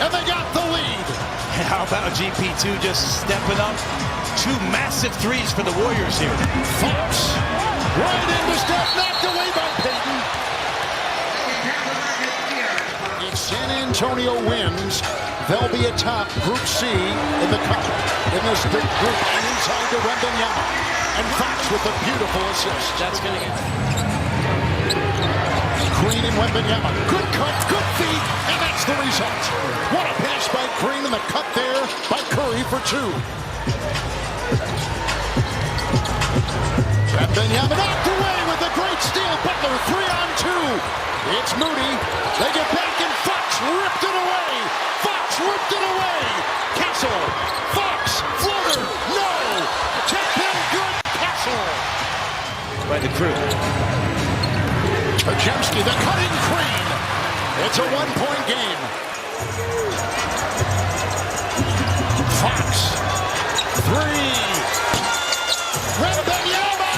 and they got the lead. How about GP2 just stepping up? 2 massive threes for the Warriors here. Fox, right into Steph, knocked away by Payton. If San Antonio wins, they'll be atop Group C in the cup. In this big group, and inside to Wembanyama. And Fox with a beautiful assist. That's going to get Green and Wembanyama. Good cut, good feed, and that's the result. What a pass by Green, and the cut there by Curry for 2. Wembanyama knocked away with a great steal. Butler 3-on-2. It's Moody. They get back, and Fox ripped it away. Fox ripped it away. Castle. Fox. Floater. No. Tap in good. Castle. by the crew. Pajemski, the cutting Crean. It's a 1-point game. Fox. 3. Wembanyama.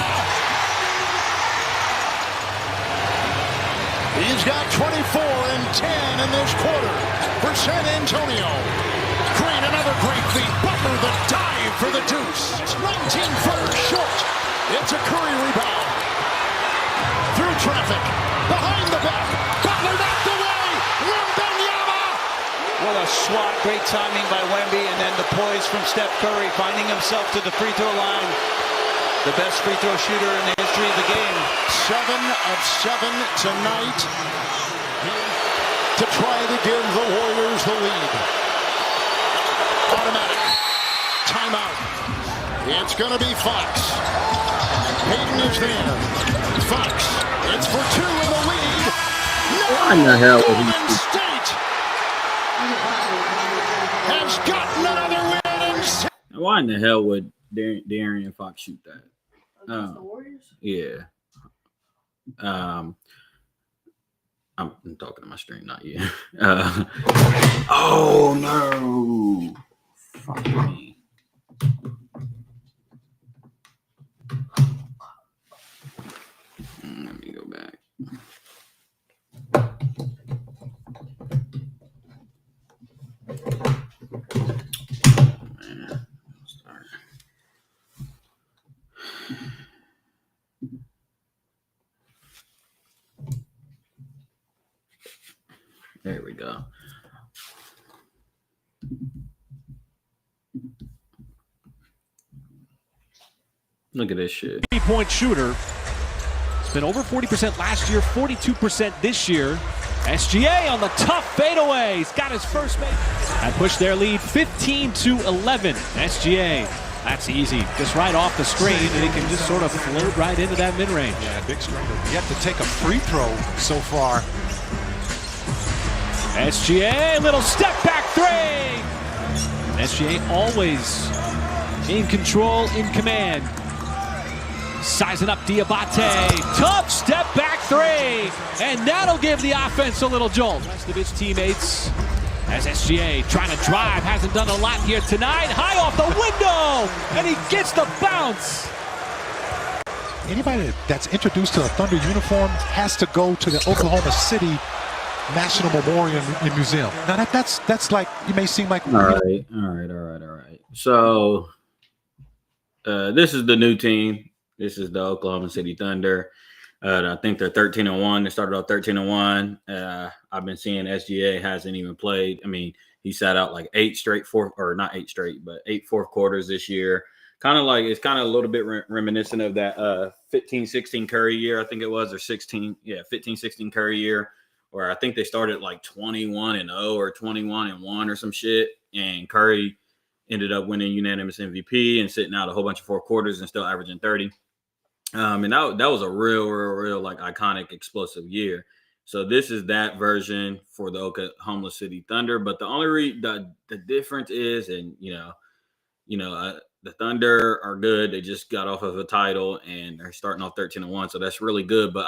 He's got 24 and 10 in this quarter for San Antonio. Green, another great feat. Butler, the dive for the deuce. It's 19 footers short. It's a Curry rebound. Through traffic. Behind the back. Butler knocked away. Wembanyama. What a swat. Great timing by Wemby. And then the poise from Steph Curry finding himself to the free throw line. The best free throw shooter in the history of the game. 7 of 7 tonight to try to give the Warriors the lead. Automatic. Timeout. It's going to be Fox. Payton is there. Fox. It's for 2 in the lead. No! Why in the hell would he Golden State has gotten another win. Why in the hell would De'Aaron Fox shoot that? Against the Warriors? Yeah. I'm talking to my stream, not you. Oh no! Fuck me. Let me go back. Man, sorry. There we go. Look at this shit. 3-point shooter. It's been over 40% last year, 42% this year. SGA on the tough fadeaway. He's got his first make. And push their lead 15-11. SGA. That's easy. Just right off the screen, and he can just sort of float right into that mid-range. Yeah, big striker. Yet to take a free throw so far. SGA, little step back 3. SGA always in control, in command. Sizing up Diabate. Tough step back 3. And that'll give the offense a little jolt. The rest of his teammates as SGA trying to drive. Hasn't done a lot here tonight. High off the window. And he gets the bounce. Anybody that's introduced to a Thunder uniform has to go to the Oklahoma City National Memorial Museum. Now that's like, you may seem like All right. So this is the new team. This is the Oklahoma City Thunder. I think they're 13-1. They started off 13-1. I've been seeing SGA hasn't even played. I mean, he sat out like 8 fourth quarters this year. Kind of like, it's kind of a little bit reminiscent of that 15-16 Curry year, I think it was, or 15-16 Curry year, where I think they started like 21-0 or 21-1 or some shit. And Curry ended up winning unanimous MVP and sitting out a whole bunch of 4 quarters and still averaging 30. And that was a real like iconic, explosive year. So this is that version for the Oklahoma City Thunder. But the only the difference is, and the Thunder are good. They just got off of a title and they're starting off 13-1. So that's really good. But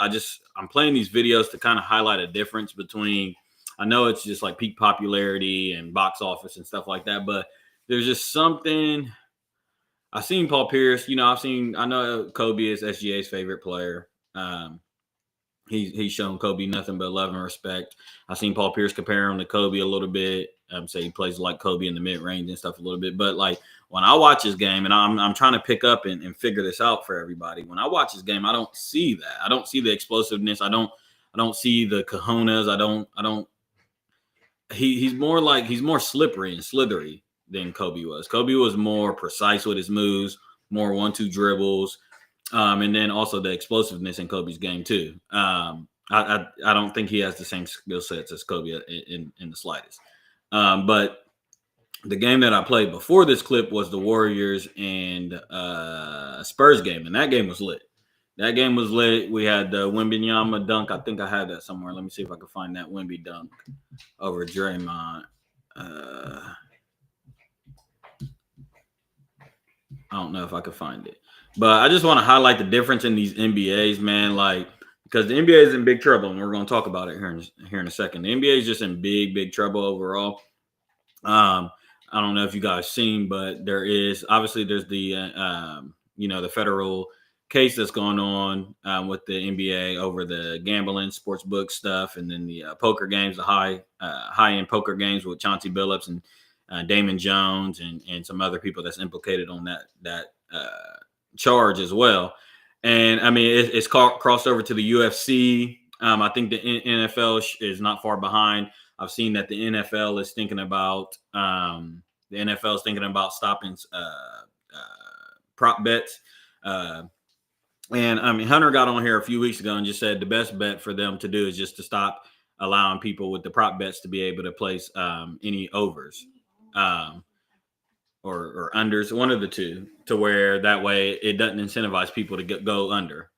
I'm playing these videos to kind of highlight a difference between, I know it's just like peak popularity and box office and stuff like that, but there's just something. I've seen Paul Pierce, I know Kobe is SGA's favorite player. He's shown Kobe nothing but love and respect. I've seen Paul Pierce compare him to Kobe a little bit. say he plays like Kobe in the mid range and stuff a little bit. But like when I watch his game, and I'm trying to pick up and figure this out for everybody. When I watch his game, I don't see that. I don't see the explosiveness. I don't see the cojones. I don't. He's more slippery and slithery than Kobe was. Kobe was more precise with his moves, more 1-2 dribbles, and then also the explosiveness in Kobe's game too. I don't think he has the same skill sets as Kobe in the slightest. But the game that I played before this clip was the Warriors and Spurs game, and that game was lit. That game was lit. We had the Wembanyama dunk. I think I had that somewhere. Let me see if I can find that Wemby dunk over Draymond. I don't know if I could find it. But I just want to highlight the difference in these NBAs, man. Like, because the NBA is in big trouble, and we're going to talk about it here in a second. The NBA is just in big trouble overall. I don't know if you guys seen, but there's the the federal case that's going on with the NBA over the gambling sportsbook stuff, and then the poker games, the high-end poker games with Chauncey Billups and Damon Jones and some other people that's implicated on that charge as well. And I mean, it's crossed over to the UFC. I think the NFL is not far behind. I've seen that the NFL is thinking about stopping prop bets. And I mean, Hunter got on here a few weeks ago and just said the best bet for them to do is just to stop allowing people with the prop bets to be able to place any overs or unders, one of the two, to where that way it doesn't incentivize people to go under,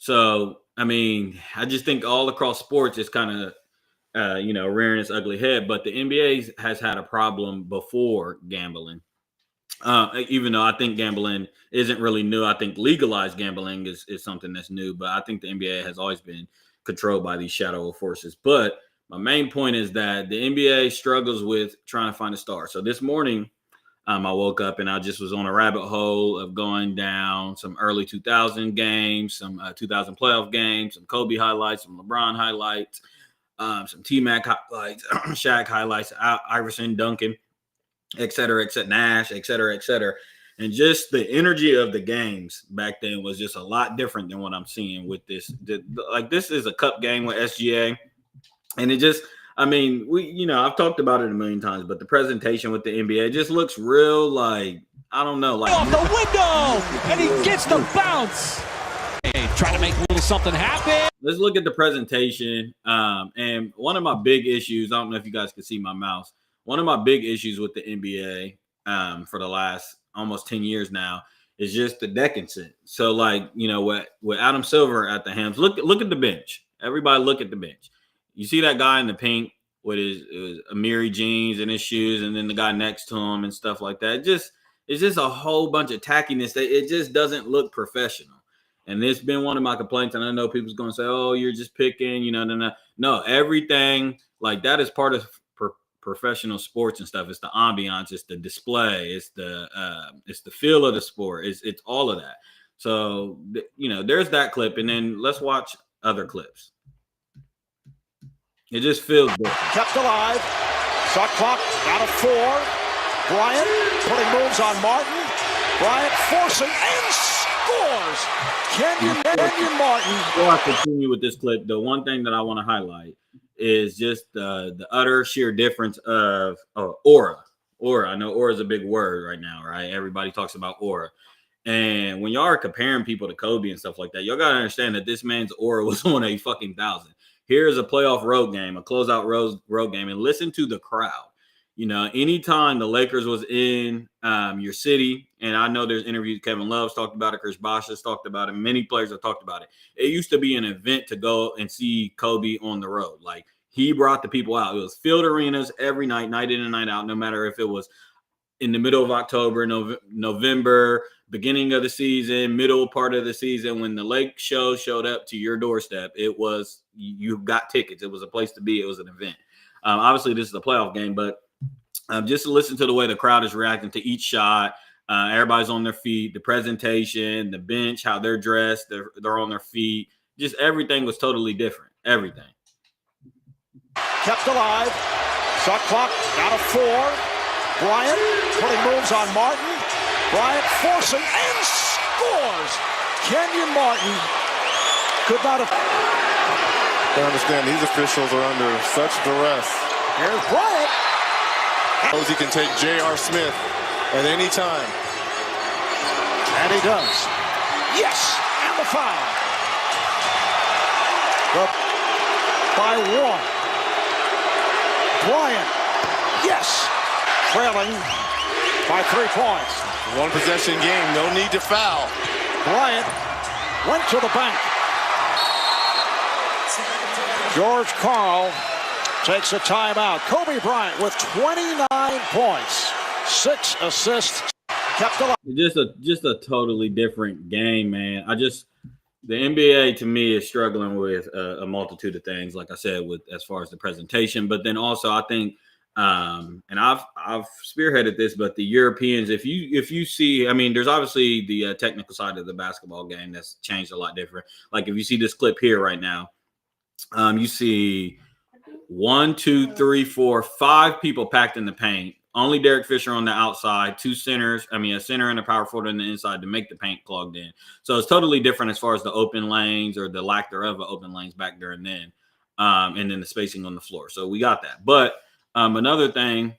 So, I mean, I just think all across sports is kind of, rearing its ugly head. But the NBA has had a problem before gambling. Even though I think gambling isn't really new. I think legalized gambling is something that's new. But I think the NBA has always been controlled by these shadow forces. But my main point is that the NBA struggles with trying to find a star. So this morning, I woke up and I just was on a rabbit hole of going down some early 2000 games, some 2000 playoff games, some Kobe highlights, some LeBron highlights, some T-Mac highlights, Shaq highlights, Iverson, Duncan, et cetera, Nash, et cetera. And just the energy of the games back then was just a lot different than what I'm seeing with this. This is a cup game with SGA. And it just, I mean, I've talked about it a million times, but the presentation with the NBA just looks real like, I don't know. Like off the window, and he gets the bounce. Hey, trying to make a little something happen. Let's look at the presentation. And one of my big issues, I don't know if you guys can see my mouse. One of my big issues with the NBA for the last almost 10 years now is just the decadence. So, with Adam Silver at the helm, look at the bench. Everybody look at the bench. You see that guy in the pink with his Amiri jeans and his shoes, and then the guy next to him and stuff like that. It's just a whole bunch of tackiness. It just doesn't look professional. And it's been one of my complaints. And I know people's going to say, "Oh, you're just picking," No, everything like that is part of professional sports and stuff. It's the ambiance, it's the display, it's the feel of the sport. It's all of that. So there's that clip, and then let's watch other clips. It just feels good. Kept alive. Shot clock out of 4. Bryant putting moves on Martin. Bryant forcing and scores. Kenyon Martin. Before I continue with this clip, the one thing that I want to highlight is just the utter sheer difference of aura. I know aura is a big word right now, right? Everybody talks about aura. And when y'all are comparing people to Kobe and stuff like that, y'all got to understand that this man's aura was on a fucking 1,000. Here's a playoff road game, a closeout road game, and listen to the crowd. Anytime the Lakers was in your city, and I know there's interviews, Kevin Love's talked about it, Chris Bosh has talked about it, many players have talked about it. It used to be an event to go and see Kobe on the road. Like, he brought the people out. It was filled arenas every night, night in and night out, no matter if it was in the middle of October, November, beginning of the season, middle part of the season. When the Lake show showed up to your doorstep, it was, you got tickets. It was a place to be. It was an event. Obviously, this is a playoff game, but just to listen to the way the crowd is reacting to each shot. Everybody's on their feet, the presentation, the bench, how they're dressed, they're on their feet. Just everything was totally different. Everything. Kept alive. Shot clock down to 4. Bryant putting moves on Martin. Bryant forcing and scores. Kenyon Martin could not have. I understand these officials are under such duress. Here's Bryant. Knows he can take J.R. Smith at any time. And he does. Yes, and the foul. By 1. Bryant. Yes. Trailing by 3 points. One possession game, no need to foul. Bryant went to the bank. George Karl takes a timeout. Kobe Bryant with 29 points, 6 assists, kept alive. Just a totally different game, man. The NBA to me is struggling with a multitude of things, like I said, with as far as the presentation, but then also I think, and I've spearheaded this, but the Europeans, if you see, I mean, there's obviously the technical side of the basketball game that's changed a lot different. Like if you see this clip here right now, you see 1, 2, 3, 4, 5 people packed in the paint. Only Derek Fisher on the outside, 2 centers. I mean, a center and a power forward on the inside to make the paint clogged in. So it's totally different as far as the open lanes or the lack thereof of open lanes back there and then. And then the spacing on the floor. So we got that. But another thing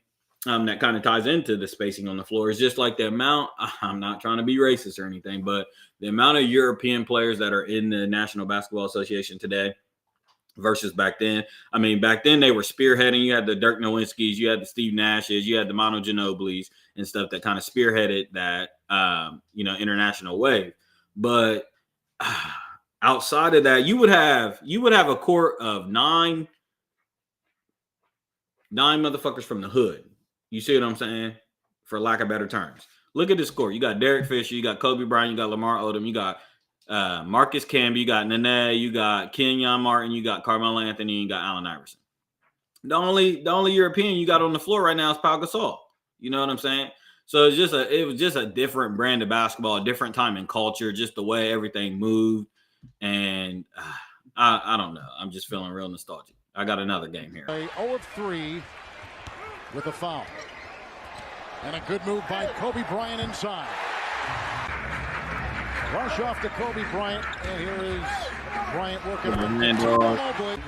that kind of ties into the spacing on the floor is just like the amount, I'm not trying to be racist or anything, but the amount of European players that are in the National Basketball Association today versus back then. I mean, back then they were spearheading. You had the Dirk Nowinskis, you had the Steve Nashes, you had the Manu Ginobilis and stuff that kind of spearheaded that, international wave. But outside of that, you would have a court of nine motherfuckers from the hood. You see what I'm saying? For lack of better terms. Look at this court. You got Derek Fisher, you got Kobe Bryant, you got Lamar Odom, you got Marcus Camby, you got Nene, you got Kenyon Martin, you got Carmelo Anthony, you got Allen Iverson. The only European you got on the floor right now is Pau Gasol. You know what I'm saying? So it was just a different brand of basketball, a different time in culture, just the way everything moved. And I don't know. I'm just feeling real nostalgic. I got another game here. 0 of 3 with a foul. And a good move by Kobe Bryant inside. Rush off to Kobe Bryant, and here is Bryant working on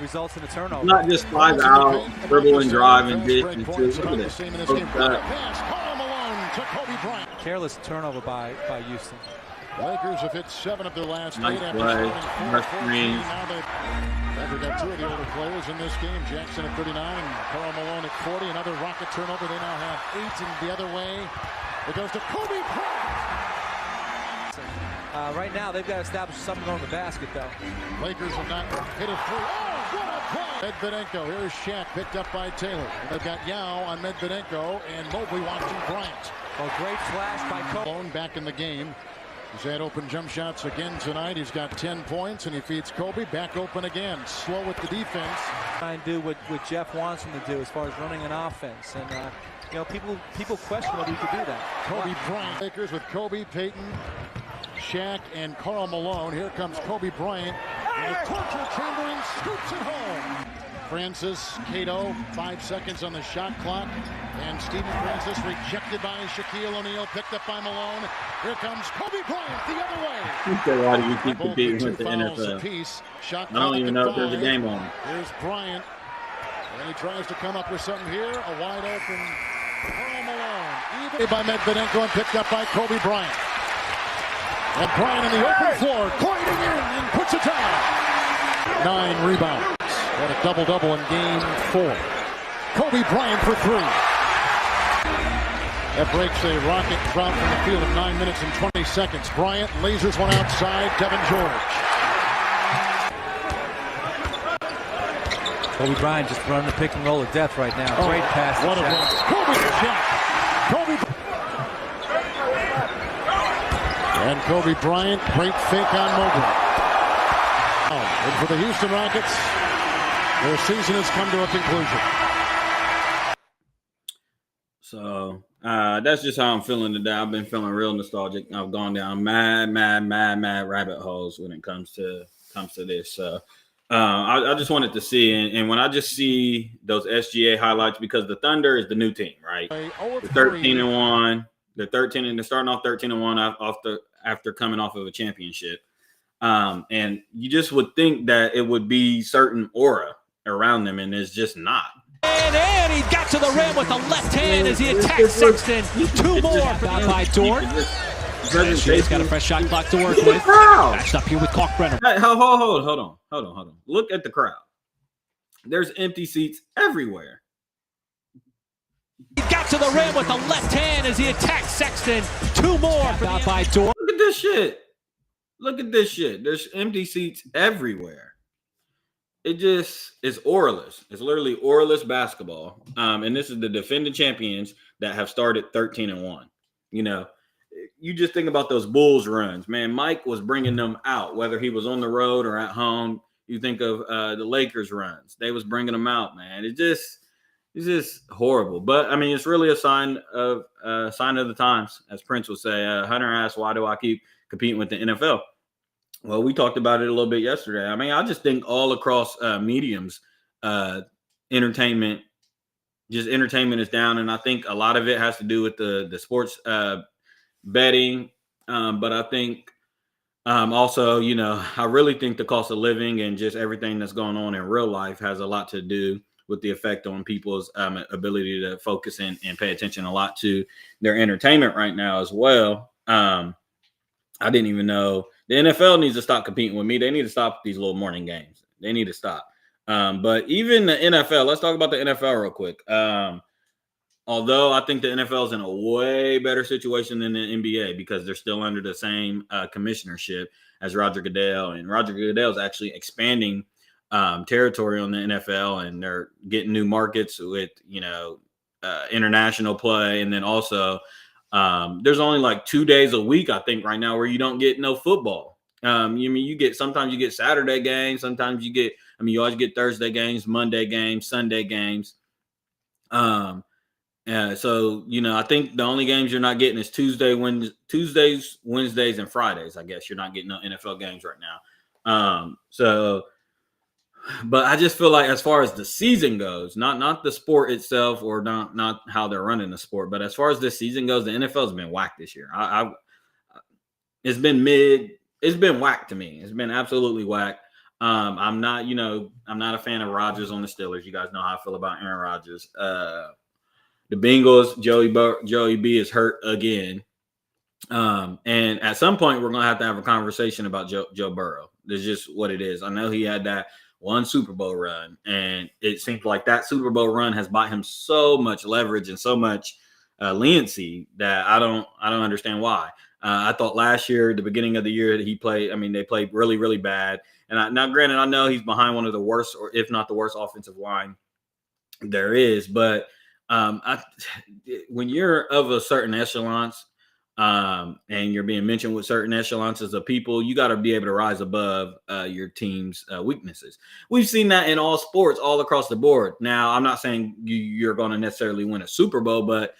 results in a turnover. Not just flies out, dribble and drive and dish and shoot. Look at this. Careless turnover by Houston. Lakers have hit 7 of their last 8 after Restream. We've got 2 of the older players in this game. Jackson at 39 and Karl Malone at 40. Another Rocket turnover. They now have 8, and the other way it goes to Kobe Bryant. Right now, they've got to establish something on the basket, though. Lakers have not hit a 3. Oh, what a play! Medvedenko. Here's Shaq picked up by Taylor. They've got Yao on Medvedenko, and Mobley watching Bryant. A great flash by Kobe. Malone back in the game. He's had open jump shots again tonight. He's got 10 points, and he feeds Kobe back open again. Slow with the defense. Try and do what Jeff wants him to do as far as running an offense. And, people question whether he could do that. Kobe Bryant. Lakers with Kobe, Peyton, Shaq, and Karl Malone. Here comes Kobe Bryant. And the torture chamber and scoops it home. Francis, Cato, 5 seconds on the shot clock. And Stephen Francis rejected by Shaquille O'Neal, picked up by Malone. Here comes Kobe Bryant the other way. Why do you keep competing with the NFL? Shot I don't even know if there's a game on. Here's Bryant. And he tries to come up with something here. A wide open Karl Malone. Even by Medvedenko and picked up by Kobe Bryant. And Bryant in the open floor, gliding in and puts it down. 9 rebounds. Got a double-double in game 4. Kobe Bryant for 3. That breaks a Rocket drought from the field of 9 minutes and 20 seconds. Bryant lasers one outside. Kevin George. Kobe Bryant just running the pick and roll of death right now. Great pass. What a pass. Kobe Shaq. Kobe. And Kobe Bryant, great fake on Mobley. And for the Houston Rockets, their season has come to a conclusion. So that's just how I'm feeling today. I've been feeling real nostalgic. I've gone down mad rabbit holes when it comes to this. So I just wanted to see, and when I just see those SGA highlights, because the Thunder is the new team, right? They're 13-1. They're 13 and they're starting off 13-1 after coming off of a championship. And you just would think that it would be certain aura around them, and it's just not. And he got to the rim with the left hand as he attacked Sexton. Two more by Dort. He's got a fresh shot clock to work with. Matched up here with Kalkbrenner. Hey, hold on. Look at the crowd. There's empty seats everywhere. He got to the rim with the left hand as he attacked Sexton. Two more by Dort. Look at this shit. There's empty seats everywhere. It just is auraless. It's literally auraless basketball. And this is the defending champions that have started 13-1. You know, you just think about those Bulls runs, man. Mike was bringing them out, whether he was on the road or at home. You think of the Lakers runs; they was bringing them out, man. It's just horrible. But I mean, it's really a sign of the times, as Prince would say. Hunter asked, "Why do I keep competing with the NFL?" Well, we talked about it a little bit yesterday. I mean, I just think all across mediums, entertainment is down, and I think a lot of it has to do with the sports betting. But I think also, you know, I really think the cost of living and just everything that's going on in real life has a lot to do with the effect on people's ability to focus and pay attention a lot to their entertainment right now as well. I didn't even know the NFL needs to stop competing with me. They need to stop these little morning games. They need to stop. But even the NFL, let's talk about the NFL real quick. Although I think the NFL is in a way better situation than the NBA because they're still under the same commissionership as Roger Goodell. And Roger Goodell is actually expanding territory on the NFL, and they're getting new markets with, you know, international play. And then also there's only like 2 days a week, I think, right now where you don't get no football. Sometimes you get Saturday games. Sometimes you always get Thursday games, Monday games, Sunday games. So, you know, I think the only games you're not getting is Tuesdays, Wednesdays, and Fridays. I guess you're not getting no NFL games right now. But I just feel like as far as the season goes, not the sport itself or not how they're running the sport, but as far as this season goes, the NFL has been whacked this year. It's been whacked to me. It's been absolutely whacked. I'm not a fan of Rodgers on the Steelers. You guys know how I feel about Aaron Rodgers. The Bengals, Joey B is hurt again. And at some point, we're going to have a conversation about Joe Burrow. That's just what it is. I know he had that one Super Bowl run, and it seems like that Super Bowl run has bought him so much leverage and so much leniency that I don't understand why. I thought last year, the beginning of the year, that they played really, really bad. And now, granted, I know he's behind one of the worst, or if not the worst, offensive line there is, but when you're of a certain echelons and you're being mentioned with certain echelons of people, you got to be able to rise above your team's weaknesses. We've seen that in all sports, all across the board. Now, I'm not saying you're going to necessarily win a Super Bowl, but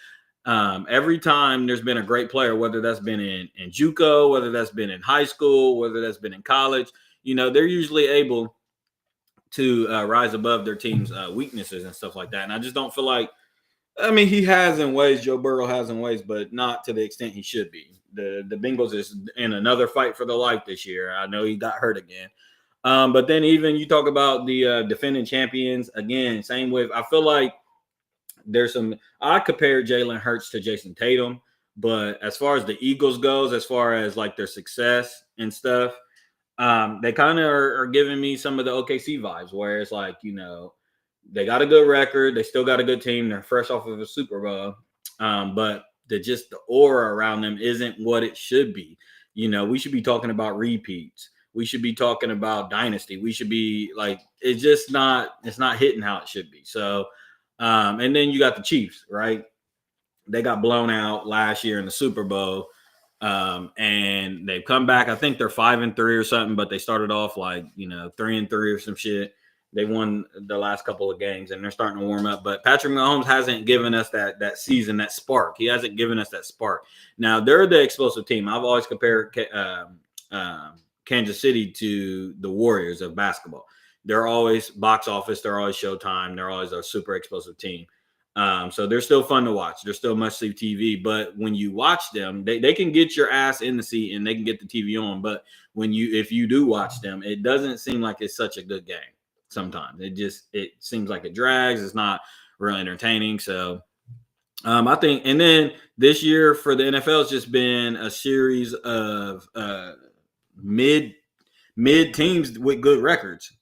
every time there's been a great player, whether that's been in JUCO, whether that's been in high school, whether that's been in college, you know, they're usually able to rise above their team's weaknesses and stuff like that. And I just don't feel like, he has in ways, Joe Burrow has in ways, but not to the extent he should be. The Bengals is in another fight for their life this year. I know he got hurt again. But then even you talk about the defending champions, again, same with, I feel like I compare Jalen Hurts to Jason Tatum, but as far as the Eagles goes, as far as like their success and stuff, they kind of are giving me some of the OKC vibes where it's like, you know, they got a good record. They still got a good team. They're fresh off of a Super Bowl. But the aura around them isn't what it should be. You know, we should be talking about repeats. We should be talking about dynasty. We should be like, it's not hitting how it should be. So, and then you got the Chiefs, right? They got blown out last year in the Super Bowl. And they've come back. I think they're 5-3 or something, but they started off like, 3-3 or some shit. They won the last couple of games, and they're starting to warm up. But Patrick Mahomes hasn't given us that season, that spark. He hasn't given us that spark. Now, they're the explosive team. I've always compared Kansas City to the Warriors of basketball. they're always box office. They're always Showtime. They're always a super explosive team. So they're still fun to watch. They're still must-see TV. But when you watch them, they can get your ass in the seat and they can get the TV on. But if you do watch them, it doesn't seem like it's such a good game. Sometimes it seems like it drags. It's not really entertaining. So I think, and then this year for the NFL, it's just been a series of mid teams with good records.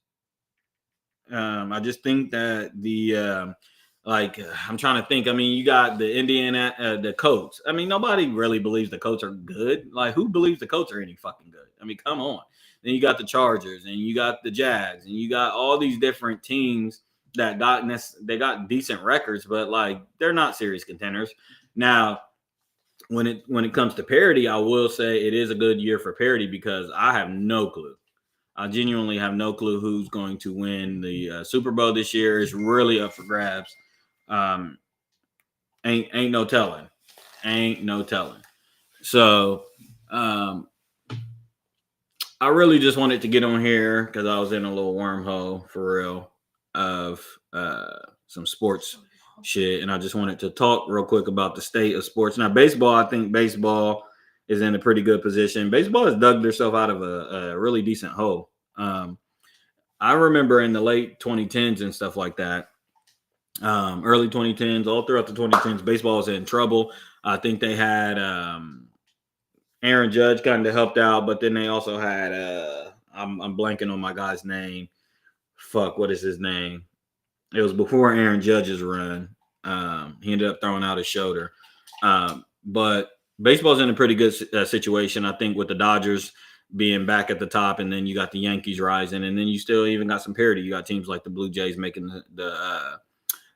I just think that I'm trying to think. I mean, you got the Indiana, the Colts. I mean, nobody really believes the Colts are good. Like, who believes the Colts are any fucking good? I mean, come on. Then you got the Chargers, and you got the Jags, and you got all these different teams that they got decent records, but like they're not serious contenders. Now, when it comes to parity, I will say it is a good year for parity because I have no clue. I genuinely have no clue who's going to win the Super Bowl this year. It's really up for grabs. Ain't no telling. Ain't no telling. So I really just wanted to get on here because I was in a little wormhole for real of some sports shit. And I just wanted to talk real quick about the state of sports. Now, baseball, I think baseball is in a pretty good position. Baseball has dug themselves out of a really decent hole. I remember in the late 2010s and stuff like that, early 2010s, all throughout the 2010s, baseball was in trouble. I think they had Aaron Judge kind of helped out, but then they also had I'm blanking on my guy's name. Fuck, what is his name? It was before Aaron Judge's run. He ended up throwing out his shoulder. But baseball's in a pretty good situation, I think, with the Dodgers being back at the top, and then you got the Yankees rising, and then you still even got some parity. You got teams like the Blue Jays making the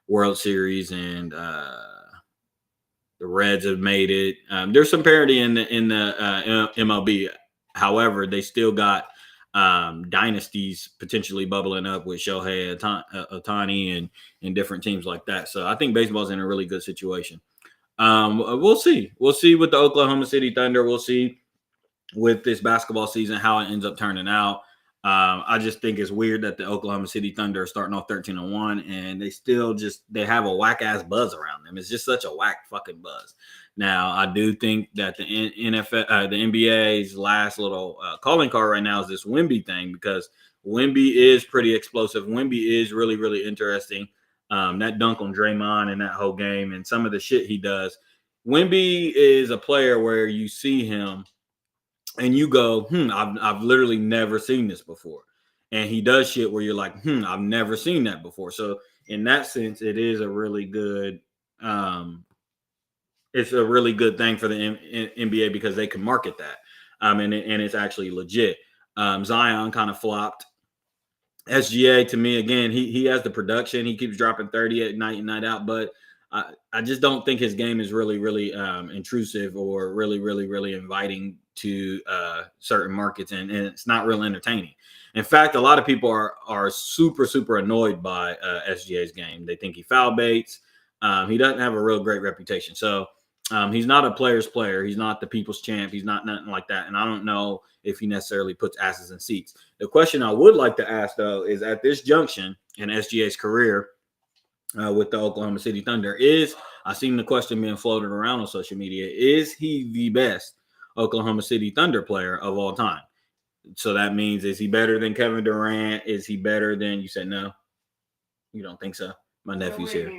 World Series, and the Reds have made it. There's some parity in the MLB. However, they still got dynasties potentially bubbling up with Shohei Ohtani and different teams like that. So I think baseball's in a really good situation. We'll see. We'll see with the Oklahoma City Thunder. We'll see with this basketball season how it ends up turning out. I just think it's weird that the Oklahoma City Thunder are starting off 13-1, and they have a whack ass buzz around them. It's just such a whack fucking buzz. Now, I do think that the NBA's last little calling card right now is this Wemby thing, because Wemby is pretty explosive. Wemby is really, really interesting. That dunk on Draymond and that whole game and some of the shit he does. Wemby is a player where you see him and you go, I've literally never seen this before. And he does shit where you're like, I've never seen that before. So in that sense, it is a really good it's a really good thing for the NBA because they can market that. And it's actually legit. Zion kind of flopped. SGA, to me, again, he has the production. He keeps dropping 30 at night and night out, but I just don't think his game is really, really intrusive or really, really, really inviting to certain markets, and it's not real entertaining. In fact, a lot of people are super, super annoyed by SGA's game. They think he foul baits. He doesn't have a real great reputation. So he's not a player's player. He's not the people's champ. He's not nothing like that. And I don't know if he necessarily puts asses in seats. The question I would like to ask, though, is at this junction in SGA's career with the Oklahoma City Thunder, I've seen the question being floated around on social media, is he the best Oklahoma City Thunder player of all time? So that means, is he better than Kevin Durant? Is he better than, you said no? You don't think so? My nephew's here.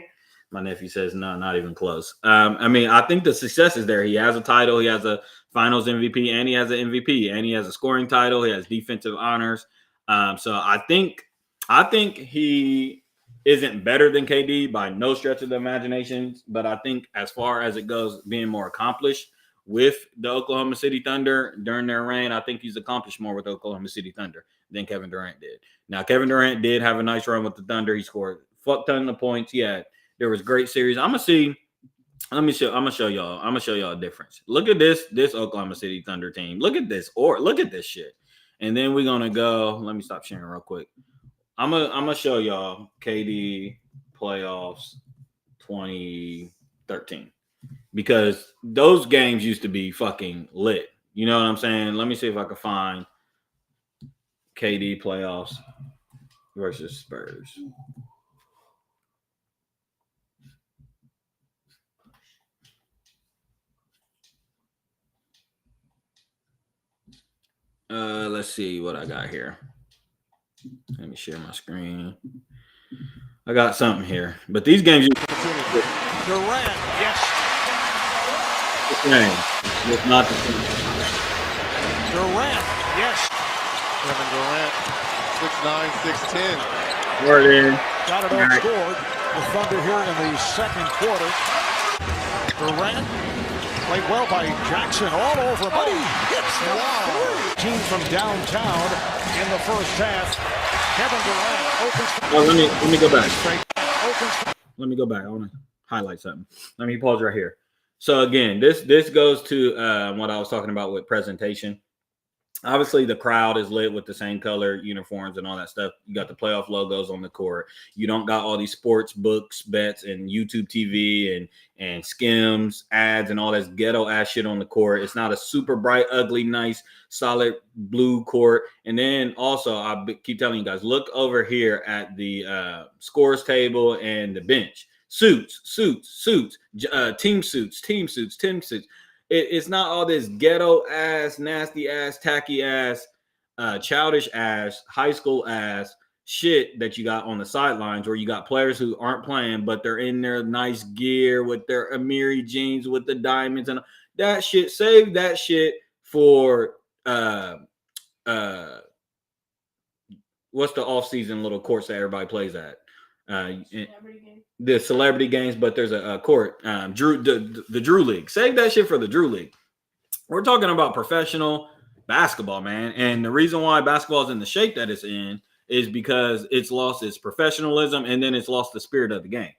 My nephew says no, not even close. I mean, I think the success is there. He has a title. He has a Finals MVP, and he has an MVP, and he has a scoring title. He has defensive honors. So I think he isn't better than KD by no stretch of the imagination. But I think as far as it goes, being more accomplished with the Oklahoma City Thunder during their reign, I think he's accomplished more with the Oklahoma City Thunder than Kevin Durant did. Now, Kevin Durant did have a nice run with the Thunder. He scored fuck ton of points. There was great series. I'm gonna show y'all a difference. Look at this Oklahoma City Thunder team. Look at this shit. And then we're gonna go. Let me stop sharing real quick. I'm gonna show y'all KD playoffs 2013, because those games used to be fucking lit. You know what I'm saying? Let me see if I can find KD playoffs. versus Spurs. Let's see what I got here. Let me share my screen. I got something here, but these games. Durant, yes. The same. It's not the same. Durant, yes. Kevin Durant, 6'9", 6'10". Word in. Got it all scored. The Thunder here in the second quarter. Durant played well by Jackson all over him. But he hits the three. Team from downtown in the first half. Kevin Durant opens. Oh, let me go back. Opens. Let me go back. I want to highlight something. Let me pause right here. So again, this goes to what I was talking about with presentation. Obviously, the crowd is lit with the same color uniforms and all that stuff. You got the playoff logos on the court. You don't got all these sports books, bets, and YouTube TV and skims, ads, and all this ghetto ass shit on the court. It's not a super bright, ugly, nice, solid blue court. And then also, I keep telling you guys, look over here at the scores table and the bench. Suits, team suits. It's not all this ghetto ass, nasty ass, tacky ass, childish ass, high school ass shit that you got on the sidelines, where you got players who aren't playing, but they're in their nice gear with their Amiri jeans with the diamonds and that shit. Save that shit for what's the off-season little courts that everybody plays at? The celebrity games, but there's a court, the Drew League. Save that shit for the Drew League. We're talking about professional basketball, man. And the reason why basketball is in the shape that it's in is because it's lost its professionalism, and then it's lost the spirit of the game.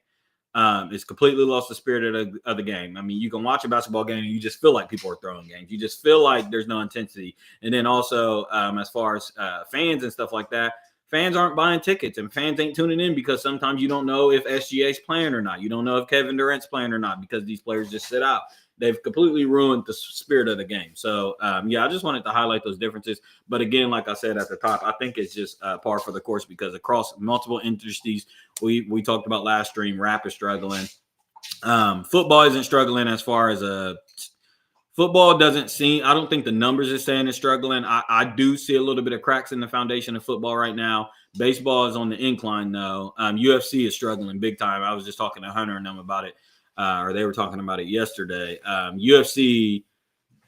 It's completely lost the spirit of the game. I mean, you can watch a basketball game and you just feel like people are throwing games. You just feel like there's no intensity. And then also, as far as fans and stuff like that, fans aren't buying tickets and fans ain't tuning in because sometimes you don't know if SGA's playing or not. You don't know if Kevin Durant's playing or not because these players just sit out. They've completely ruined the spirit of the game. So, yeah, I just wanted to highlight those differences. But again, like I said at the top, I think it's just par for the course because across multiple industries, we talked about last stream, rap is struggling. Football isn't struggling as far as football doesn't seem, I don't think the numbers are saying it's struggling. I do see a little bit of cracks in the foundation of football right now. Baseball is on the incline, though. UFC is struggling big time. I was just talking to Hunter and them about it, or they were talking about it yesterday. UFC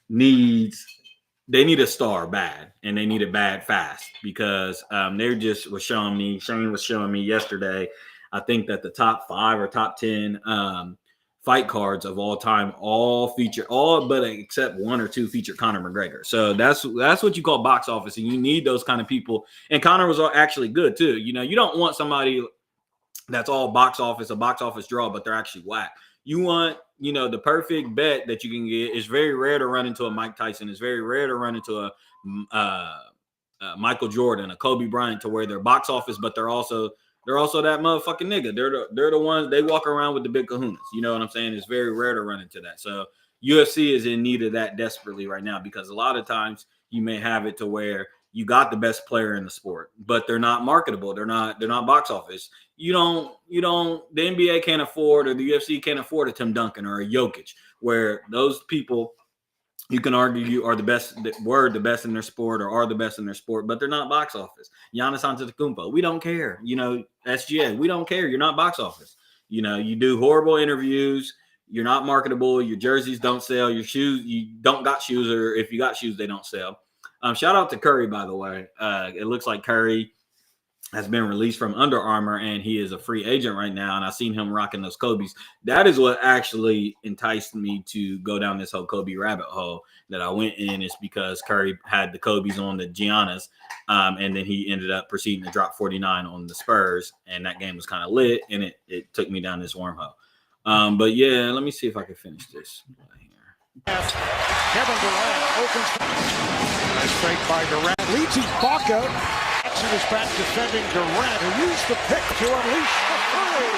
need a star bad, and they need it bad fast because they just Shane was showing me yesterday, I think that the top 5 or top 10 fight cards of all time all but except 1 or 2 feature Conor McGregor. So that's what you call box office, and you need those kind of people. And Conor was actually good too. You know, you don't want somebody that's all a box office draw, but they're actually whack. You want, you know, the perfect bet that you can get. It's very rare to run into a Mike Tyson. It's very rare to run into a Michael Jordan, a Kobe Bryant, to where they're box office, but they're also that motherfucking nigga. They're the ones, they walk around with the big kahunas. You know what I'm saying? It's very rare to run into that. So UFC is in need of that desperately right now, because a lot of times you may have it to where you got the best player in the sport, but they're not marketable. They're not box office. The NBA can't afford, or the UFC can't afford a Tim Duncan or a Jokic, where those people, you can argue, are the best, were the best in their sport or are the best in their sport, but they're not box office. Giannis Antetokounmpo, we don't care. You know, SGA, we don't care. You're not box office. You know, you do horrible interviews. You're not marketable. Your jerseys don't sell. Your shoes, you don't got shoes, or if you got shoes, they don't sell. Shout out to Curry, by the way. It looks like Curry has been released from Under Armour, and he is a free agent right now. And I've seen him rocking those Kobe's. That is what actually enticed me to go down this whole Kobe rabbit hole that I went in, is because Curry had the Kobe's on the Giannis, and then he ended up proceeding to drop 49 on the Spurs, and that game was kind of lit, and it took me down this wormhole. But yeah, let me see if I can finish this right here. Kevin Durant opens. Nice break by Durant. Leads Ibaka. Jackson is back defending Durant, who used the pick to unleash the three.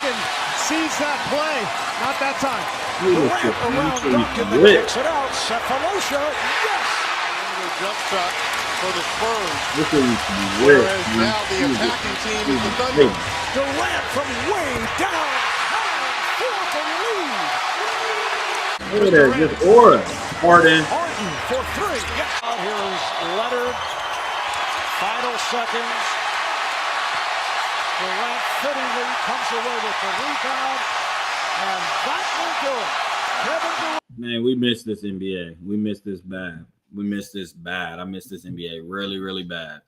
And sees that play. Not that time. Durant around Duncan, then kicks it out. Cephalosha. Yes! Jump shot. for the Spurs. Look at you. Whereas now the attacking team is the Thunder. Durant from way down. Four for the lead. Look at that, just aura. Harden. Harden for three. Yeah. Here is Leonard. Final seconds. Durant fittingly comes away with the rebound. And that will do it. Kevin Durant. Man, we missed this NBA. We missed this bad. We missed this bad. I missed this NBA really, really bad.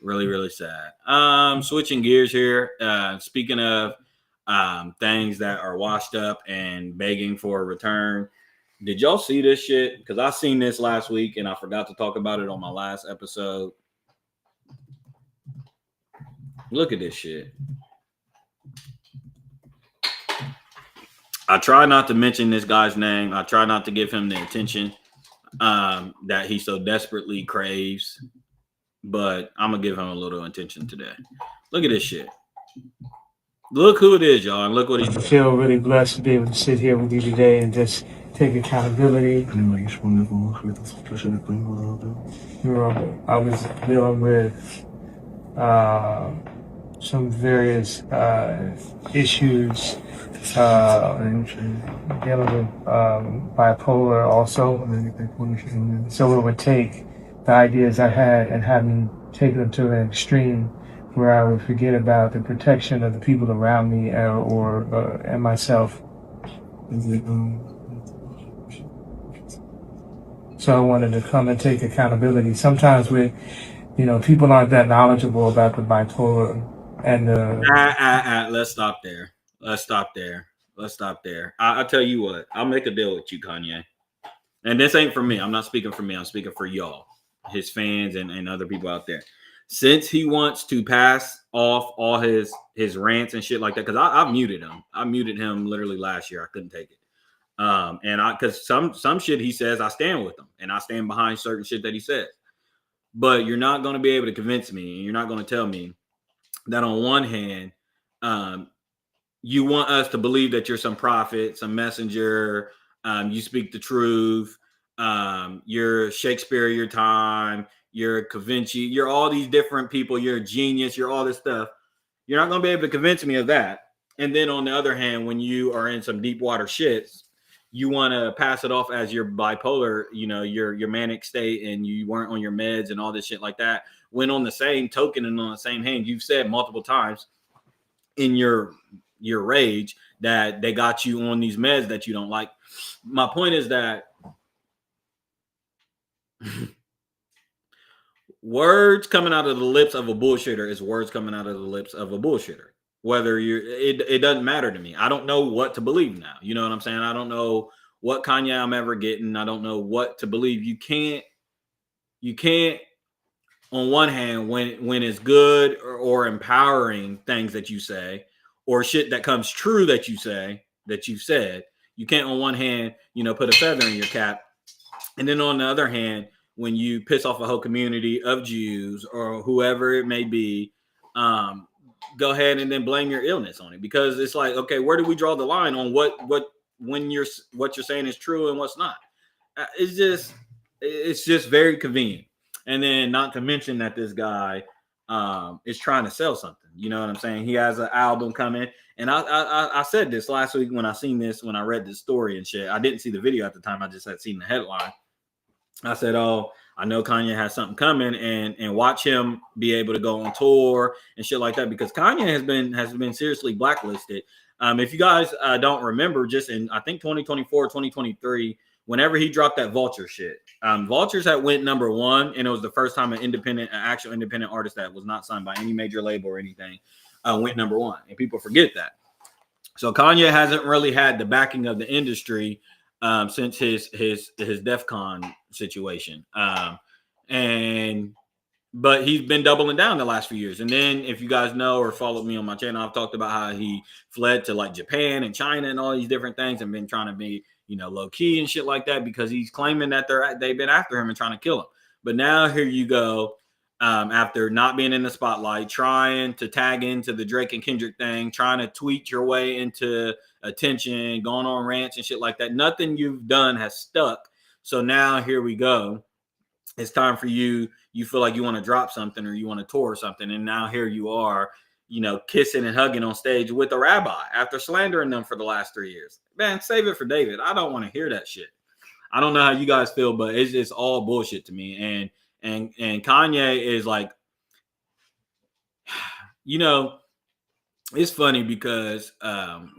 Really, really sad. Switching gears here. Speaking of things that are washed up and begging for a return. Did y'all see this shit? Because I seen this last week and I forgot to talk about it on my last episode. Look at this shit. I try not to mention this guy's name. I try not to give him the attention that he so desperately craves. But I'm going to give him a little attention today. Look at this shit. Look who it is, y'all. And look what he's doing. I feel really blessed to be able to sit here with you today and just take accountability. I was dealing with some various issues, dealing with bipolar also. So it would take the ideas I had and have me take them to an extreme where I would forget about the protection of the people around me and myself. So I wanted to come and take accountability. Sometimes people aren't that knowledgeable about the bipolar and let's stop there. I'll tell you what. I'll make a deal with you, Kanye. And this ain't for me. I'm not speaking for me. I'm speaking for y'all, his fans and other people out there. Since he wants to pass off all his rants and shit like that, because I muted him. I muted him literally last year. I couldn't take it. Because some shit he says, I stand with him. And I stand behind certain shit that he says. But you're not going to be able to convince me. And you're not going to tell me that on one hand, you want us to believe that you're some prophet, some messenger, you speak the truth, you're Shakespeare of your time, you're Cavinci, you're all these different people, you're a genius, you're all this stuff. You're not going to be able to convince me of that. And then on the other hand, when you are in some deep water shits, you want to pass it off as your bipolar, your manic state, and you weren't on your meds and all this shit like that. When on the same token and on the same hand, you've said multiple times in your rage that they got you on these meds that you don't like. My point is that words coming out of the lips of a bullshitter is words coming out of the lips of a bullshitter. Whether it doesn't matter to me. I don't know what to believe now. You know what I'm saying? I don't know what Kanye I'm ever getting. I don't know what to believe. You can't on one hand, when it's good or empowering things that you say, or shit that comes true that you say, that you've said, you can't on one hand, put a feather in your cap. And then on the other hand, when you piss off a whole community of Jews or whoever it may be, go ahead and then blame your illness on it, because it's like, okay, where do we draw the line on what you're saying is true and what's not? It's just very convenient. And then not to mention that this guy is trying to sell something. You know what I'm saying? He has an album coming. And I said this last week when I read this story and shit. I didn't see the video at the time. I just had seen the headline. I said, oh, I know Kanye has something coming, and watch him be able to go on tour and shit like that, because Kanye has been seriously blacklisted. If you guys don't remember, just in, I think 2024, 2023, whenever he dropped that Vulture shit, Vultures had went number one, and it was the first time an actual independent artist that was not signed by any major label or anything went number one, and people forget that. So Kanye hasn't really had the backing of the industry since his DEF CON situation, but he's been doubling down the last few years. And then, if you guys know or followed me on my channel, I've talked about how he fled to like Japan and China and all these different things, and been trying to be low key and shit like that, because he's claiming that they've been after him and trying to kill him. But now here you go, after not being in the spotlight, trying to tag into the Drake and Kendrick thing, trying to tweet your way into attention, going on rants and shit like that. Nothing you've done has stuck. So now here we go. It's time for you you feel like you want to drop something or you want to tour something, and now here you are, kissing and hugging on stage with a rabbi after slandering them for the last 3 years. Man, save it for David. I don't want to hear that shit. I don't know how you guys feel, but it's just all bullshit to me. And Kanye is like, it's funny because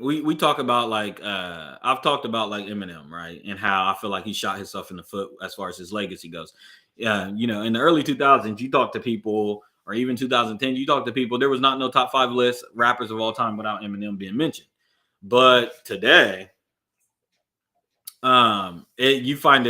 we talk about like I've talked about like Eminem, right, and how I feel like he shot himself in the foot as far as his legacy goes. In the early 2000s, you talk to people, or even 2010, you talk to people, there was not no top 5 list rappers of all time without Eminem being mentioned. But today, you find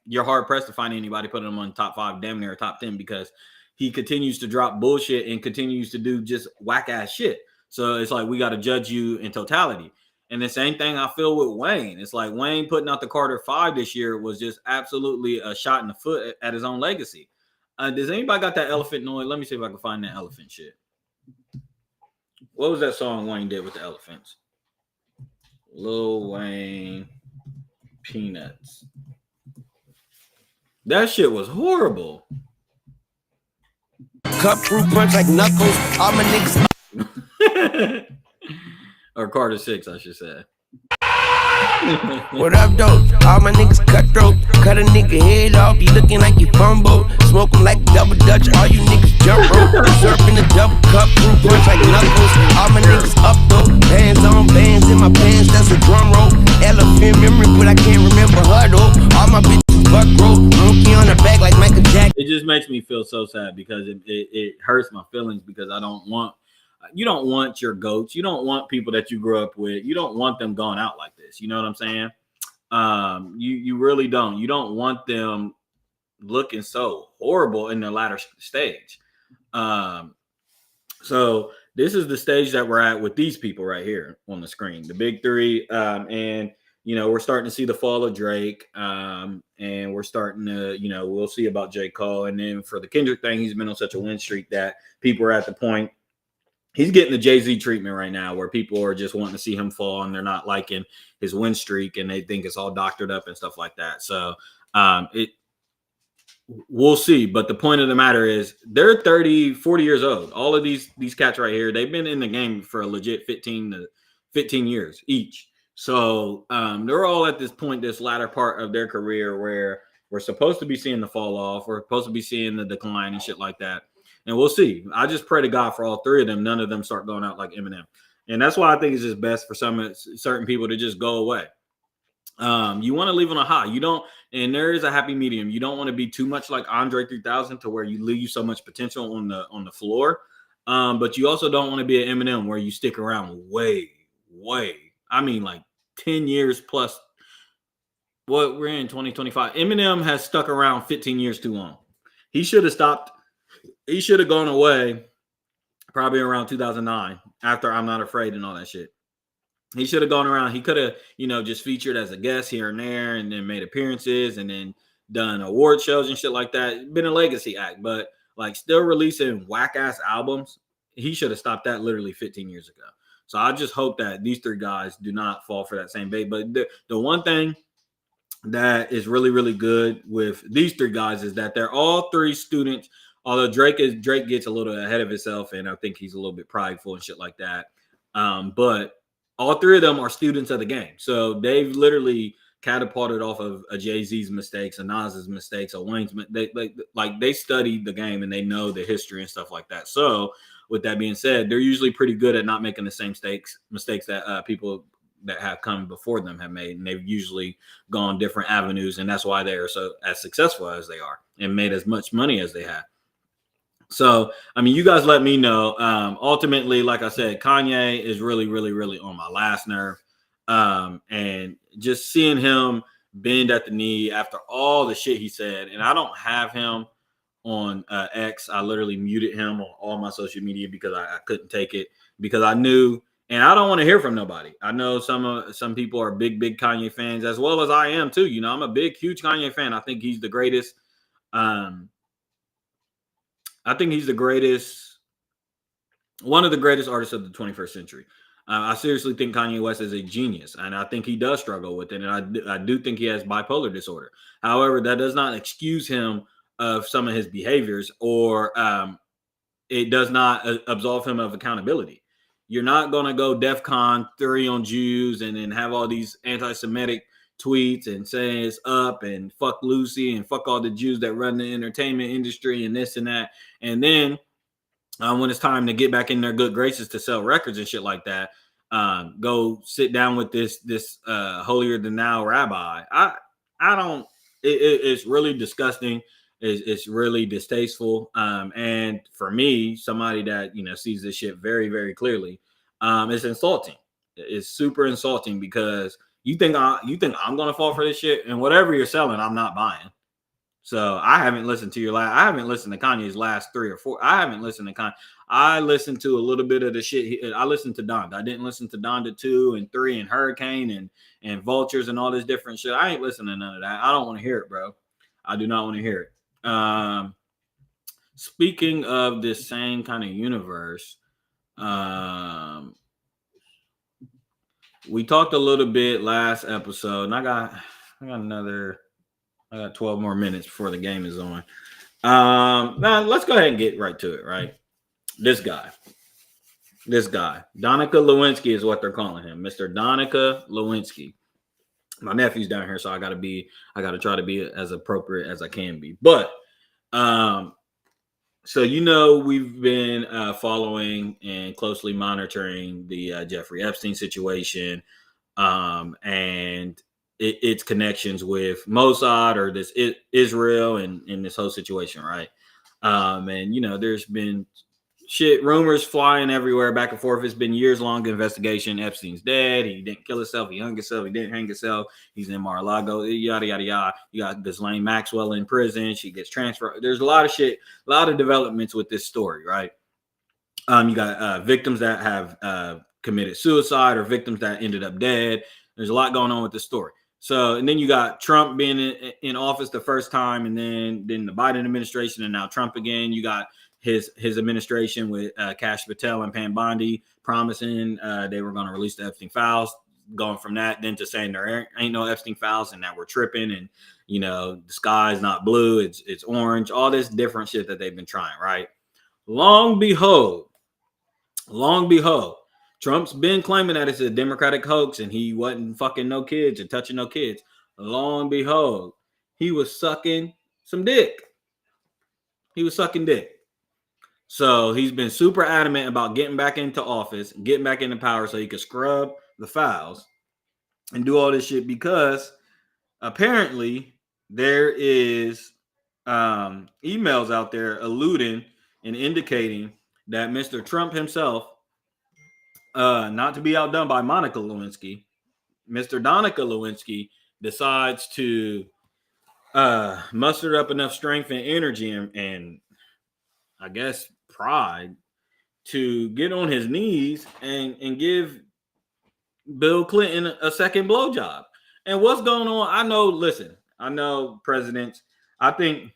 you're hard pressed to find anybody putting him on top 5, damn near top 10, because he continues to drop bullshit and continues to do just whack ass shit. So it's like we got to judge you in totality. And the same thing I feel with Wayne. It's like Wayne putting out the Carter 5 this year was just absolutely a shot in the foot at his own legacy. Does anybody got that elephant noise? Let me see if I can find that elephant shit. What was that song Wayne did with the elephants? Lil Wayne Peanuts. That shit was horrible. Cut through punch like knuckles. All my niggas. Or Carter 6, I should say. What up, though? All my niggas cutthroat. Cut a nigga head off. You looking like you fumble. Smoke 'em like double dutch. All you niggas jump rope. Surfing the double cup. Through punch like knuckles. All my niggas up, though. Bands on bands in my pants. That's a drum roll. Elephant memory, but I can't remember her, though. All my bitches buck roll. Monkey on the back like Michael Jackson. It just makes me feel so sad because it hurts my feelings, because you don't want your goats. You don't want people that you grew up with. You don't want them going out like this. You know what I'm saying? You really don't. You don't want them looking so horrible in the latter stage. So this is the stage that we're at with these people right here on the screen, the big three. And we're starting to see the fall of Drake. And we're starting to, we'll see about J. Cole. And then for the Kendrick thing, he's been on such a win streak that people are at the point. He's getting the Jay-Z treatment right now, where people are just wanting to see him fall and they're not liking his win streak and they think it's all doctored up and stuff like that. So we'll see. But the point of the matter is they're 30, 40 years old. All of these cats right here, they've been in the game for a legit 15 years each. So they're all at this point, this latter part of their career, where we're supposed to be seeing the fall off. We're supposed to be seeing the decline and shit like that. And we'll see. I just pray to God for all 3 of them. None of them start going out like Eminem. And that's why I think it's just best for certain people to just go away. You want to leave on a high. You don't, and there is a happy medium. You don't want to be too much like Andre 3000 to where you leave so much potential on the floor. But you also don't want to be an Eminem where you stick around way, I mean, like 10 years plus. What we're in 2025. Eminem has stuck around 15 years too long. He should have stopped. He should have gone away probably around 2009 after I'm Not Afraid and all that shit. He should have gone around. He could have, just featured as a guest here and there and then made appearances and then done award shows and shit like that. Been a legacy act, but like still releasing whack ass albums. He should have stopped that literally 15 years ago. So I just hope that these 3 guys do not fall for that same bait. But the one thing that is really, really good with these 3 guys is that they're all 3 students. Although Drake gets a little ahead of himself, and I think he's a little bit prideful and shit like that. But all 3 of them are students of the game. So they've literally catapulted off of a Jay-Z's mistakes, a Nas's mistakes, a Wayne's. They studied the game and they know the history and stuff like that. So with that being said, they're usually pretty good at not making the same mistakes that people that have come before them have made, and they've usually gone different avenues, and that's why they are so as successful as they are and made as much money as they have. So, I mean, you guys let me know. Ultimately, like I said, Kanye is really, really, really on my last nerve. And just seeing him bend at the knee after all the shit he said, and I don't have him on X. I literally muted him on all my social media because I couldn't take it, because I knew, and I don't want to hear from nobody. I know some people are big Kanye fans, as well as I am too. I'm a big, huge Kanye fan. I think he's the greatest. I think he's one of the greatest artists of the 21st century. I seriously think Kanye West is a genius, and I think he does struggle with it, and I do think he has bipolar disorder. However, that does not excuse him of some of his behaviors, or it does not absolve him of accountability. You're not going to go DEFCON 3 on Jews and then have all these anti-Semitic tweets and saying it's up and fuck Lucy and fuck all the Jews that run the entertainment industry and this and that. And then when it's time to get back in their good graces to sell records and shit like that, go sit down with this holier than thou rabbi. I don't. It's really disgusting. It's really distasteful. And for me, somebody that sees this shit very, very clearly, it's insulting. It's super insulting because you think I'm gonna fall for this shit, and whatever you're selling, I'm not buying. So I haven't listened to I haven't listened to Kanye's last 3 or 4. I haven't listened to Kanye. I listened to a little bit of the shit. I listened to Donda. I didn't listen to Donda 2 and 3 and Hurricane and Vultures and all this different shit. I ain't listening to none of that. I don't want to hear it, bro. I do not want to hear it. Speaking of this same kind of universe, we talked a little bit last episode, and I got 12 more minutes before the game is on. Now let's go ahead and get right to it, right? This guy, Donica Lewinsky is what they're calling him, Mr. Donica Lewinsky. My nephew's down here, so I got to try to be as appropriate as I can be. But, so, we've been following and closely monitoring the Jeffrey Epstein situation, and its connections with Mossad or this Israel and this whole situation, right? And there's been rumors flying everywhere, back and forth. It's been years-long investigation. Epstein's dead. He didn't kill himself. He hung himself. He didn't hang himself. He's in Mar-a-Lago. Yada yada yada. You got Ghislaine Maxwell in prison. She gets transferred. There's a lot of shit, a lot of developments with this story, right? You got victims that have committed suicide or victims that ended up dead. There's a lot going on with this story. So, and then you got Trump being in office the first time, and then the Biden administration, and now Trump again. You got his administration with Kash Patel and Pam Bondi promising they were going to release the Epstein files. Going from that then to saying there ain't no Epstein files and that we're tripping, and the sky is not blue, it's orange. All this different shit that they've been trying, right? Long behold, Trump's been claiming that it's a Democratic hoax and he wasn't fucking no kids or touching no kids. Long behold, he was sucking some dick. He was sucking dick. So he's been super adamant about getting back into office, getting back into power so he could scrub the files and do all this shit, because apparently there is emails out there alluding and indicating that Mr. Trump himself, not to be outdone by Monica Lewinsky, Mr. Donica Lewinsky decides to muster up enough strength and energy and I guess pride to get on his knees and give Bill Clinton a second blowjob. And what's going on? I know presidents. I think,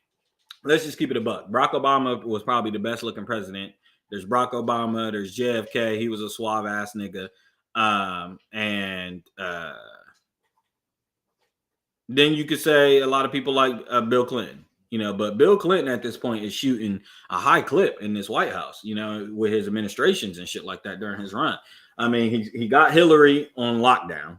let's just keep it a buck. Barack Obama was probably the best looking president. There's Barack Obama. There's JFK. He was a suave ass nigga. Then you could say a lot of people like Bill Clinton, but Bill Clinton at this point is shooting a high clip in this White House, with his administrations and shit like that during his run. I mean, he got Hillary on lockdown.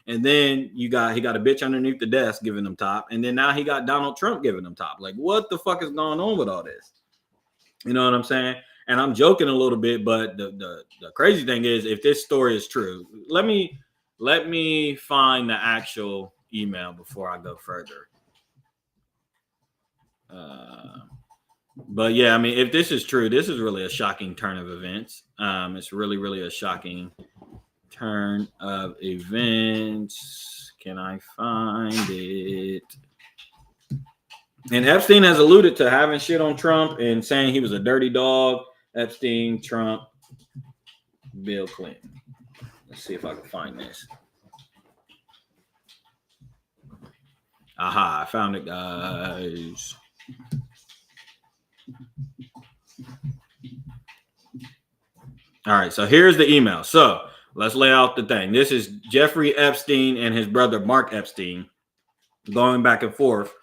And then he got a bitch underneath the desk giving him top. And then now he got Donald Trump giving him top. Like, what the fuck is going on with all this? You know what I'm saying? And I'm joking a little bit, but the crazy thing is, if this story is true, let me find the actual email before I go further. But yeah, I mean, if this is true, this is really a shocking turn of events. It's really, really a shocking turn of events. Can I find it? And Epstein has alluded to having shit on Trump and saying he was a dirty dog. Epstein, Trump, Bill Clinton. Let's see if I can find this. Aha, I found it, guys. All right, so here's the email. So let's lay out the thing. This is Jeffrey Epstein and his brother Mark Epstein going back and forth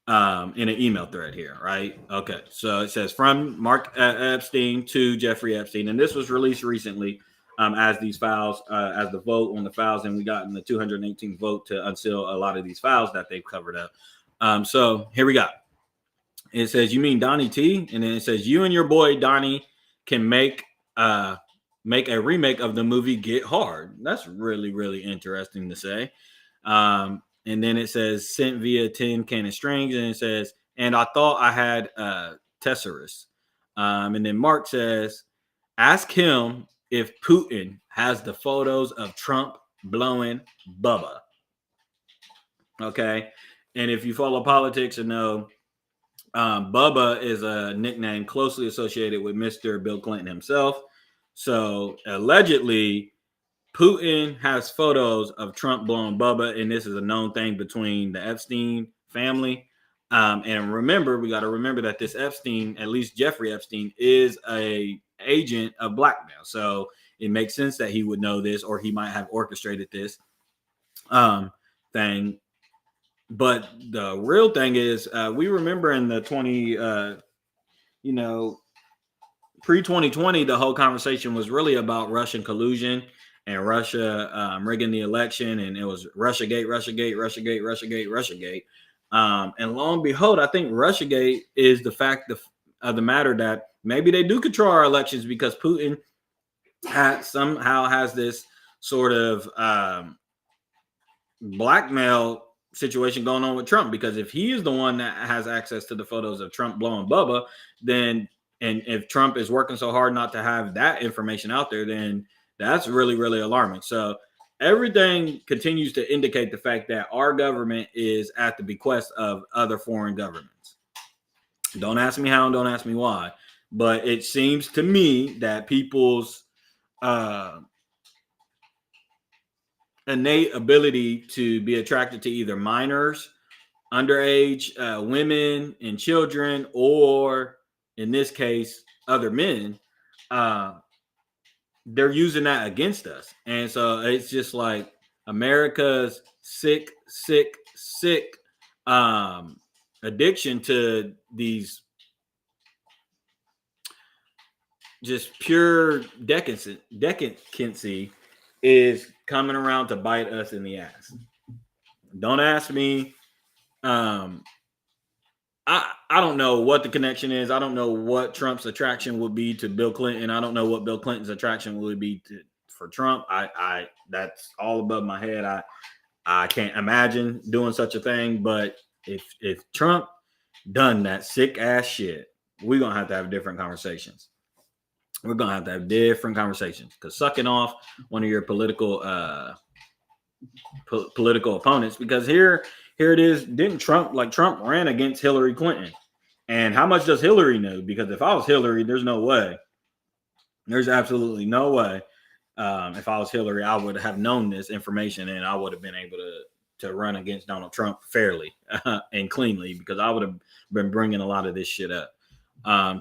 in an email thread here, right? Okay, so it says from Mark Epstein to Jeffrey Epstein, and this was released recently as these files, as the vote on the files, and we got in the 218th vote to unseal a lot of these files that they've covered up. So here we go. It says, you mean Donnie T? And then it says, you and your boy Donnie can make a remake of the movie Get Hard. That's really, really interesting to say. And then it says sent via tin can of strings, and it says, and I thought I had Tesserus. And then Mark says, ask him if Putin has the photos of Trump blowing Bubba. Okay. And if you follow politics and know, Bubba is a nickname closely associated with Mr. Bill Clinton himself. So allegedly, Putin has photos of Trump blowing Bubba, and this is a known thing between the Epstein family. And remember, we got to remember that this Epstein, at least Jeffrey Epstein, is a agent of blackmail. So it makes sense that he would know this, or he might have orchestrated this thing. But the real thing is, we remember in the pre-2020, the whole conversation was really about Russian collusion and Russia rigging the election, and it was Russiagate. And lo and behold, I think Russiagate is the fact of the matter that maybe they do control our elections because Putin somehow has this sort of blackmail situation going on with Trump, because if he is the one that has access to the photos of Trump blowing Bubba, then, and if Trump is working so hard not to have that information out there, then that's really, really alarming. So everything continues to indicate the fact that our government is at the bequest of other foreign governments. Don't ask me how and don't ask me why, but it seems to me that people's innate ability to be attracted to either minors, underage women and children, or in this case, other men, they're using that against us. And so it's just like America's sick addiction to these just pure decadency is coming around to bite us in the ass. Don't ask me. I don't know what the connection is. I don't know what Trump's attraction would be to Bill Clinton. I don't know what Bill Clinton's attraction would be for Trump. I that's all above my head. I can't imagine doing such a thing. But if Trump done that sick ass shit, we're gonna have to have different conversations. We're gonna have to have different conversations, because sucking off one of your political opponents, because here it is. Didn't Trump ran against Hillary Clinton, and how much does Hillary know? Because if I was Hillary, there's absolutely no way. If I was Hillary, I would have known this information, and I would have been able to run against Donald Trump fairly and cleanly, because I would have been bringing a lot of this shit up.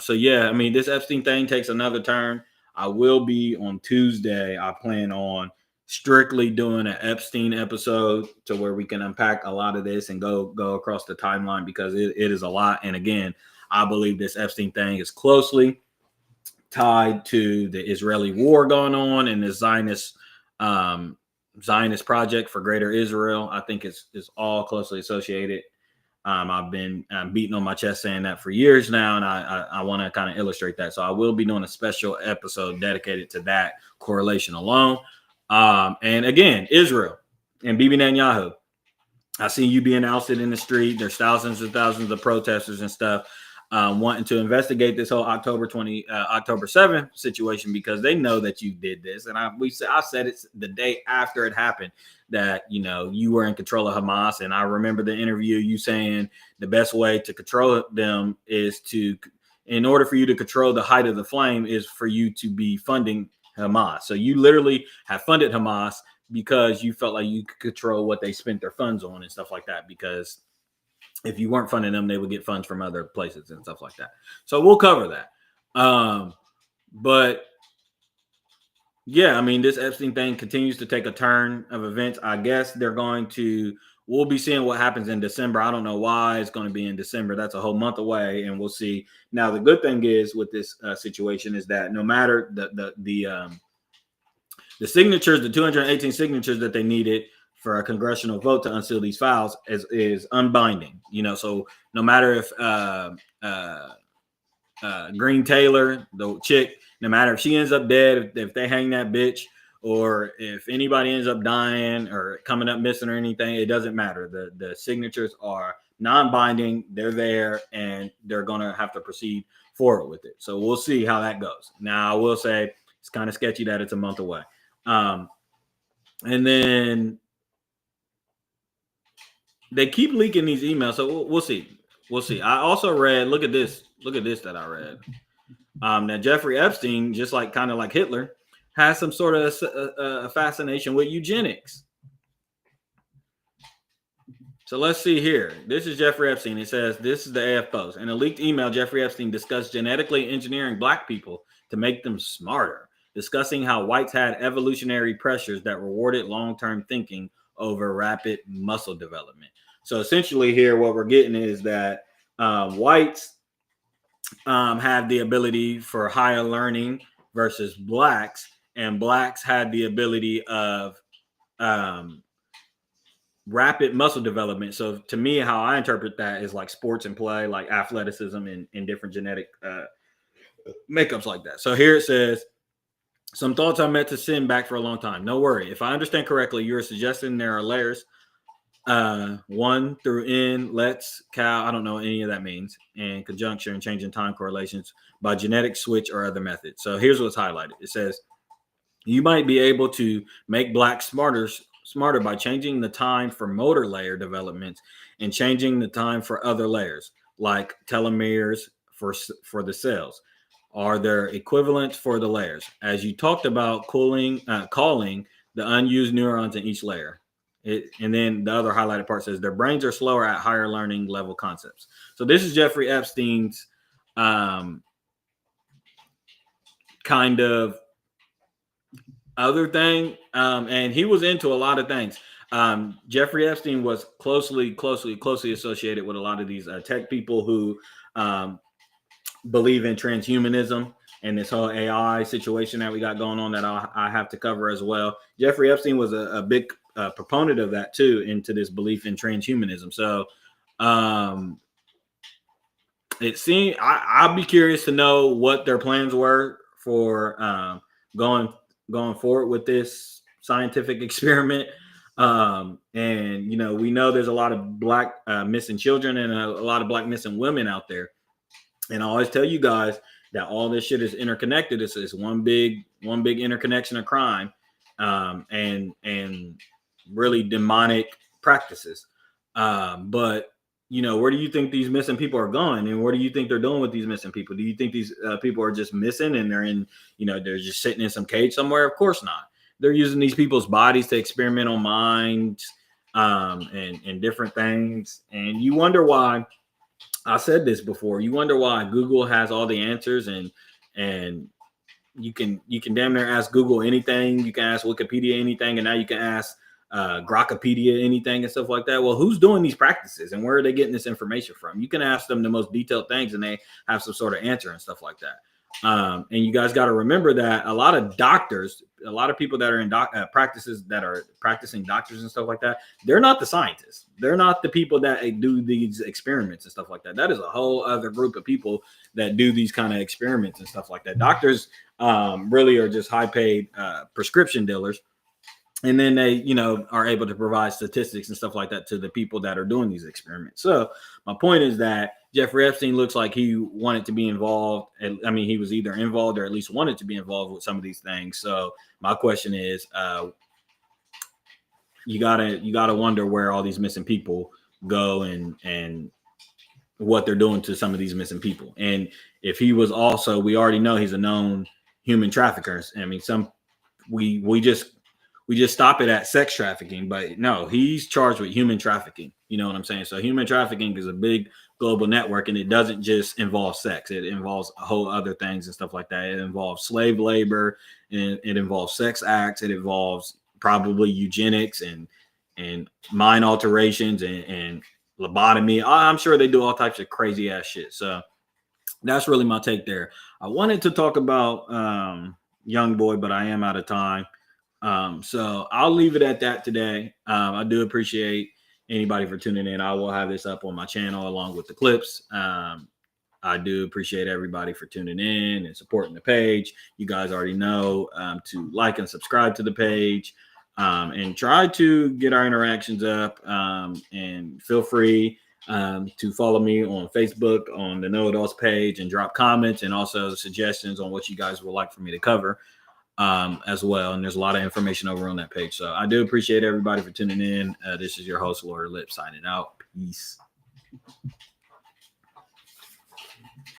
So yeah, I mean, this Epstein thing takes another turn. I will be on Tuesday. I plan on strictly doing an Epstein episode to where we can unpack a lot of this and go across the timeline, because it is a lot. And again, I believe this Epstein thing is closely tied to the Israeli war going on and the Zionist project for Greater Israel. I think it's all closely associated. I've been beating on my chest saying that for years now, and I want to kind of illustrate that. So I will be doing a special episode dedicated to that correlation alone. And again, Israel and Bibi Netanyahu. I see you being ousted in the street. There's thousands and thousands of protesters and stuff wanting to investigate this whole October 7th situation, because they know that you did this. And I said it the day after it happened, that, you were in control of Hamas. And I remember the interview, you saying the best way to control them is in order for you to control the height of the flame, is for you to be funding Hamas. So you literally have funded Hamas because you felt like you could control what they spent their funds on and stuff like that. Because if you weren't funding them, they would get funds from other places and stuff like that. So we'll cover that. But yeah, I mean, this Epstein thing continues to take a turn of events. I guess they're going to we'll be seeing what happens in December. I don't know why it's going to be in December. That's a whole month away, and we'll see. Now, the good thing is with this situation is that no matter the signatures, the 218 signatures that they needed for a congressional vote to unseal these files is unbinding. So no matter if Green Taylor, the chick, no matter if she ends up dead, if they hang that bitch, or if anybody ends up dying or coming up missing or anything, it doesn't matter. The signatures are non-binding. They're there, and they're going to have to proceed forward with it. So we'll see how that goes. Now, I will say it's kind of sketchy that it's a month away. And then they keep leaking these emails. So we'll see. We'll see. I also read, look at this that I read. That Jeffrey Epstein, just like kind of like Hitler, has some sort of a fascination with eugenics. So let's see here. This is Jeffrey Epstein. It says, this is the AF Post. In a leaked email, Jeffrey Epstein discussed genetically engineering black people to make them smarter, discussing how whites had evolutionary pressures that rewarded long-term thinking over rapid muscle development. So essentially here, what we're getting is that whites have the ability for higher learning versus blacks, and blacks had the ability of rapid muscle development. So to me, how I interpret that is like sports and play, like athleticism and different genetic makeups like that. So here it says, some thoughts I meant to send back for a long time. No worry. If I understand correctly, you're suggesting there are layers 1 through N, let's, cow, I don't know what any of that means, and conjunction and changing time correlations by genetic switch or other methods. So here's what's highlighted. It says, you might be able to make blacks smarter by changing the time for motor layer developments and changing the time for other layers, like telomeres for the cells. Are there equivalents for the layers? As you talked about calling the unused neurons in each layer. And then the other highlighted part says their brains are slower at higher learning level concepts. So this is Jeffrey Epstein's kind of other thing. And he was into a lot of things. Jeffrey Epstein was closely associated with a lot of these tech people who believe in transhumanism and this whole AI situation that we got going on that I have to cover as well. Jeffrey Epstein was a big proponent of that too, into this belief in transhumanism. So it seemed I'll be curious to know what their plans were for going forward with this scientific experiment. And we know there's a lot of black missing children and a lot of black missing women out there. And I always tell you guys that all this shit is interconnected. It's one big interconnection of crime, and really demonic practices. But where do you think these missing people are going, and what do you think they're doing with these missing people? Do you think these people are just missing and they're in, they're just sitting in some cage somewhere? Of course not. They're using these people's bodies to experiment on minds, and different things. And you wonder why. I said this before. You wonder why Google has all the answers, and you can damn near ask Google anything. You can ask Wikipedia anything, and now you can ask Grokpedia anything and stuff like that. Well, who's doing these practices, and where are they getting this information from? You can ask them the most detailed things, and they have some sort of answer and stuff like that. And you guys got to remember that a lot of doctors, a lot of people that are in practices that are practicing doctors and stuff like that, they're not the scientists. They're not the people that do these experiments and stuff like that. That is a whole other group of people that do these kind of experiments and stuff like that. Doctors really are just high paid prescription dealers. And then they, are able to provide statistics and stuff like that to the people that are doing these experiments. So my point is that Jeffrey Epstein looks like he wanted to be involved. I mean, he was either involved or at least wanted to be involved with some of these things. So my question is, you gotta wonder where all these missing people go and what they're doing to some of these missing people. And if he was also, we already know he's a known human trafficker. I mean, we just stop it at sex trafficking, but no, he's charged with human trafficking. You know what I'm saying? So human trafficking is a big global network, and it doesn't just involve sex. It involves a whole other things and stuff like that. It involves slave labor, and it involves sex acts. It involves probably eugenics and mind alterations and lobotomy. I'm sure they do all types of crazy ass shit. So that's really my take there. I wanted to talk about Young Boy, but I am out of time. So I'll leave it at that today. I do appreciate anybody for tuning in. I will have this up on my channel along with the clips. I do appreciate everybody for tuning in and supporting the page. You guys already know to like and subscribe to the page and try to get our interactions up. And feel free to follow me on Facebook on the Know It Alls page and drop comments and also suggestions on what you guys would like for me to cover as well. And there's a lot of information over on that page. So I do appreciate everybody for tuning in. This is your host, Lord Lip, signing out. Peace.